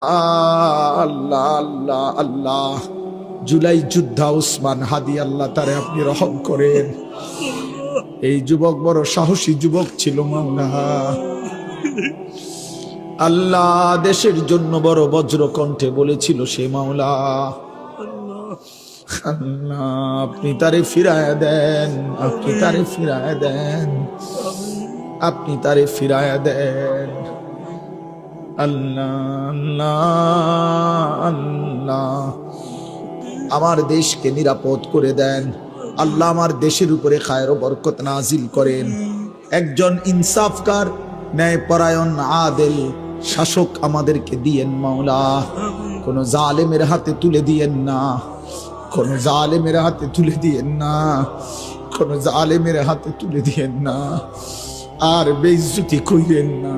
আল্লাহ আল্লাহ আল্লাহ, জুলাই যোদ্ধা উসমান হাদি, আল্লাহ তারে আপনি রহম করেন। এই যুবক বড় সাহসী যুবক ছিল মাওলা। আল্লাহ দেশের জন্য বড় বজ্র কণ্ঠে বলেছিল সে মাওলা। আল্লাহ আপনি তারে ফিরায় দেন, আপনি তারে ফিরায় দেন, আপনি তারে ফিরায় দেন। আল্লাহ আল্লাহ আল্লাহ, আমার দেশকে নিরাপদ করে দেন আল্লাহ। আমার দেশের উপরে খায়ের ও বরকত নাজিল করেন। একজন ইনসাফকার, ন্যায়পরায়ণ, আদেল শাসক আমাদেরকে দিয়েন মাওলা। কোন জালেমের হাতে তুলে দিয়েন না, কোন জালেমের হাতে তুলে দিয়েন না, কোন জালেমের হাতে তুলে দিয়েন না। আর বেইজ্জতি কইরেন না।